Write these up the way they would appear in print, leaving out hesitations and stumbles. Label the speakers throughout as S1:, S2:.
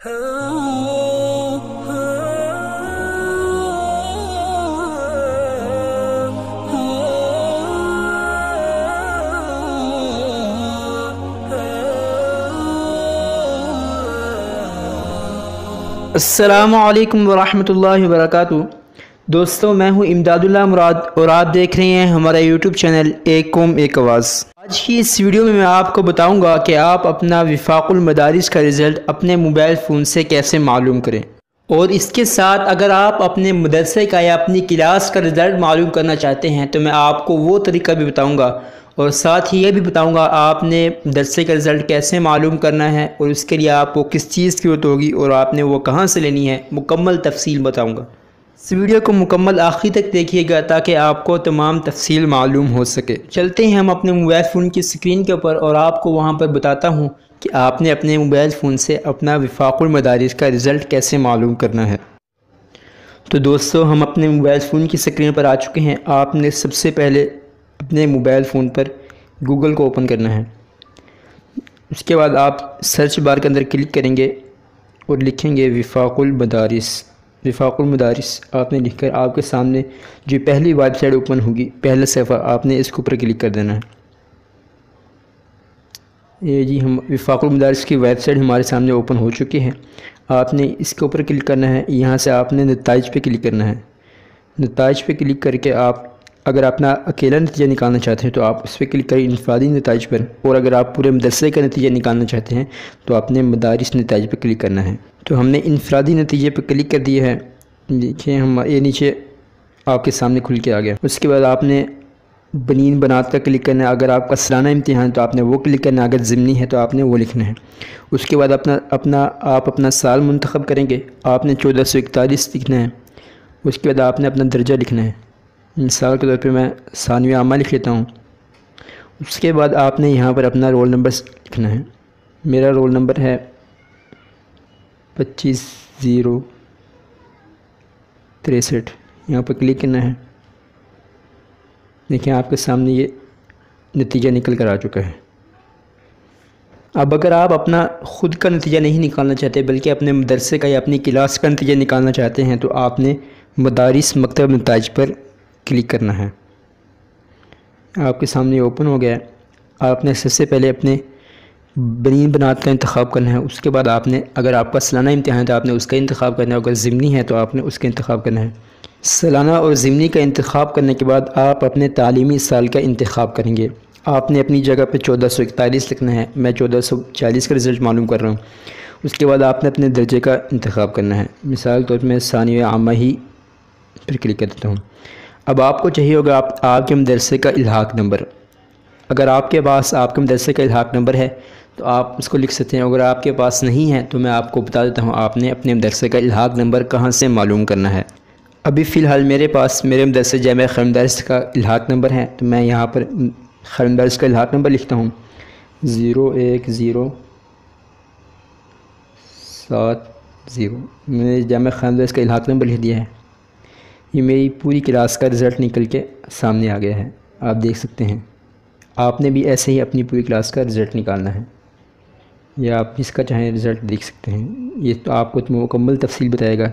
S1: السلام علیکم ورحمۃ اللہ وبرکاتہ۔ دوستو، میں ہوں امداد اللہ مراد اور آپ دیکھ رہے ہیں ہمارا یوٹیوب چینل ایک قوم ایک آواز۔ آج کی اس ویڈیو میں آپ کو بتاؤں گا کہ آپ اپنا وفاق المدارس کا رزلٹ اپنے موبائل فون سے کیسے معلوم کریں، اور اس کے ساتھ اگر آپ اپنے مدرسے کا یا اپنی کلاس کا رزلٹ معلوم کرنا چاہتے ہیں تو میں آپ کو وہ طریقہ بھی بتاؤں گا، اور ساتھ ہی یہ بھی بتاؤں گا آپ نے مدرسے کا رزلٹ کیسے معلوم کرنا ہے اور اس کے لیے آپ کو کس چیز کی ضرورت ہوگی اور آپ نے وہ کہاں سے لینی ہے، مکمل تفصیل بتاؤں گا۔ اس ویڈیو کو مکمل آخری تک دیکھیے گا تاکہ آپ کو تمام تفصیل معلوم ہو سکے۔ چلتے ہیں ہم اپنے موبائل فون کی اسکرین کے اوپر اور آپ کو وہاں پر بتاتا ہوں کہ آپ نے اپنے موبائل فون سے اپنا وفاق المدارس کا رزلٹ کیسے معلوم کرنا ہے۔ تو دوستو، ہم اپنے موبائل فون کی اسکرین پر آ چکے ہیں۔ آپ نے سب سے پہلے اپنے موبائل فون پر گوگل کو اوپن کرنا ہے۔ اس کے بعد آپ سرچ بار کے اندر کلک کریں گے اور لکھیں گے وفاق المدارس۔ وفاق المدارس آپ نے لکھ کر آپ کے سامنے جو پہلی ویب سائٹ اوپن ہوگی، پہلا صفحہ، آپ نے اس کے اوپر کلک کر دینا ہے۔ یہ جی ہم وفاق المدارس کی ویب سائٹ ہمارے سامنے اوپن ہو چکی ہے۔ آپ نے اس کے اوپر کلک کرنا ہے۔ یہاں سے آپ نے نتائج پہ کلک کرنا ہے۔ نتائج پہ کلک کر کے آپ اگر اپنا اکیلا نتیجہ نکالنا چاہتے ہیں تو آپ اس پہ کلک کریں انفرادی نتائج پر، اور اگر آپ پورے مدرسے کا نتیجہ نکالنا چاہتے ہیں تو آپ نے مدارس نتائج پہ کلک کرنا ہے۔ تو ہم نے انفرادی نتیجے پہ کلک کر دیا ہے۔ دیکھیں یہ نیچے آپ کے سامنے کھل کے آ گیا۔ اس کے بعد آپ نے بنین بنات کا کلک کرنا ہے۔ اگر آپ کا سالانہ امتحان ہے تو آپ نے وہ کلک کرنا ہے، اگر ضمنی ہے تو آپ نے وہ لکھنا ہے۔ اس کے بعد آپ اپنا سال منتخب کریں گے۔ آپ نے 1441 لکھنا ہے۔ اس کے بعد آپ نے اپنا درجہ لکھنا ہے۔ مثال کے طور پہ میں ثانوی عامہ لکھ لیتا ہوں۔ اس کے بعد آپ نے یہاں پر اپنا رول نمبر لکھنا ہے۔ میرا رول نمبر ہے 25/063۔ یہاں پر کلک کرنا ہے۔ دیکھیں آپ کے سامنے یہ نتیجہ نکل کر آ چکا ہے۔ اب اگر آپ اپنا خود کا نتیجہ نہیں نکالنا چاہتے بلکہ اپنے مدرسے کا یا اپنی کلاس کا نتیجہ نکالنا چاہتے ہیں تو آپ نے مدارس مکتب نتائج پر کلک کرنا ہے۔ آپ کے سامنے اوپن ہو گیا ہے۔ آپ نے سب سے پہلے اپنے بنین بنات کا انتخاب کرنا ہے۔ اس کے بعد آپ نے اگر آپ کا سالانہ امتحان ہے تو آپ نے اس کا انتخاب کرنا ہے، اگر ضمنی ہے تو آپ نے اس کا انتخاب کرنا ہے۔ سالانہ اور ضمنی کا انتخاب کرنے کے بعد آپ اپنے تعلیمی سال کا انتخاب کریں گے۔ آپ نے اپنی جگہ پہ 1441 لکھنا ہے۔ میں 1440 کا رزلٹ معلوم کر رہا ہوں۔ اس کے بعد آپ نے اپنے درجے کا انتخاب کرنا ہے۔ مثال کے طور پر میں ثانوی عامہ ہی پر کلک کر دیتا ہوں۔ اب آپ کو چاہیے ہوگا آپ کے مدرسے کا الحاق نمبر۔ اگر آپ کے پاس آپ کے مدرسے کا الحاق نمبر ہے تو آپ اس کو لکھ سکتے ہیں، اگر آپ کے پاس نہیں ہے تو میں آپ کو بتا دیتا ہوں آپ نے اپنے مدرسے کا الحاق نمبر کہاں سے معلوم کرنا ہے۔ ابھی فی الحال میرے پاس میرے مدرسے جامعہ خیر مدارس کا الحاق نمبر ہے، تو میں یہاں پر خیر مدارس کا الحاق نمبر لکھتا ہوں 01070۔ میں نے جامعہ خیر مدارس کا الحاق نمبر لکھ دیا ہے۔ یہ میری پوری کلاس کا رزلٹ نکل کے سامنے آ گیا ہے، آپ دیکھ سکتے ہیں۔ آپ نے بھی ایسے ہی اپنی پوری کلاس کا رزلٹ نکالنا ہے، یا آپ جس کا چاہیں رزلٹ دیکھ سکتے ہیں۔ یہ تو آپ کو مکمل تفصیل بتائے گا۔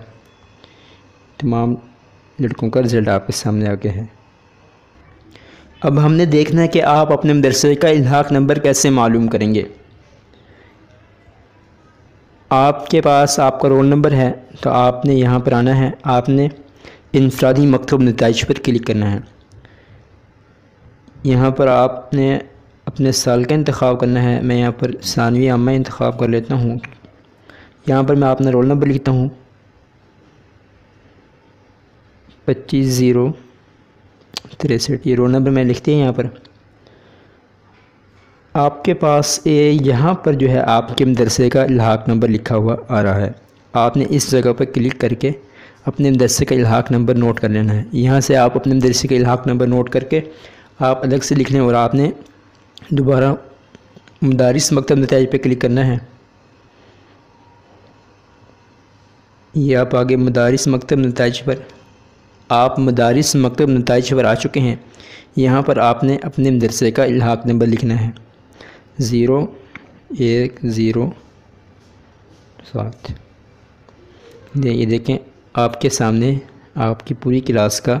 S1: تمام لڑکوں کا رزلٹ آپ کے سامنے آ گیا ہے۔ اب ہم نے دیکھنا ہے کہ آپ اپنے مدرسے کا الحاق نمبر کیسے معلوم کریں گے۔ آپ کے پاس آپ کا رول نمبر ہے تو آپ نے یہاں پر آنا ہے۔ آپ نے انفرادی مکتب نتائج پر کلک کرنا ہے۔ یہاں پر آپ نے اپنے سال کا انتخاب کرنا ہے۔ میں یہاں پر ثانوی عامہ انتخاب کر لیتا ہوں۔ یہاں پر میں اپنا رول نمبر لکھتا ہوں 25/063۔ یہ رول نمبر میں لکھتے ہیں۔ یہاں پر آپ کے پاس یہاں پر جو ہے آپ کے مدرسے کا الحاق نمبر لکھا ہوا آ رہا ہے۔ آپ نے اس جگہ پر کلک کر کے اپنے مدرسے کا الحاق نمبر نوٹ کر لینا ہے۔ یہاں سے آپ اپنے مدرسے کا الحاق نمبر نوٹ کر کے آپ الگ سے لکھ لیں، اور آپ نے دوبارہ مدارس مکتب نتائج پہ کلک کرنا ہے۔ یہ آپ آگے مدارس مکتب نتائج پر، آپ مدارس مکتب نتائج پر آ چکے ہیں۔ یہاں پر آپ نے اپنے مدرسے کا الحاق نمبر لکھنا ہے 010 7. یہ دیکھیں آپ کے سامنے آپ کی پوری کلاس کا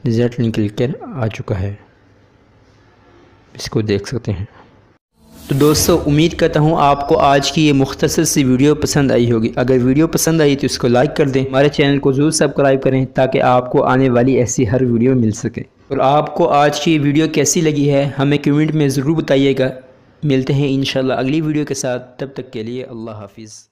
S1: رزلٹ نکل کر آ چکا ہے، اس کو دیکھ سکتے ہیں۔ تو دوستو امید کرتا ہوں آپ کو آج کی یہ مختصر سی ویڈیو پسند آئی ہوگی۔ اگر ویڈیو پسند آئی تو اس کو لائک کر دیں، ہمارے چینل کو ضرور سبسکرائب کریں تاکہ آپ کو آنے والی ایسی ہر ویڈیو مل سکے۔ اور آپ کو آج کی ویڈیو کیسی لگی ہے ہمیں کمنٹ میں ضرور بتائیے گا۔ ملتے ہیں انشاءاللہ اگلی ویڈیو کے ساتھ، تب تک کے لیے اللہ حافظ۔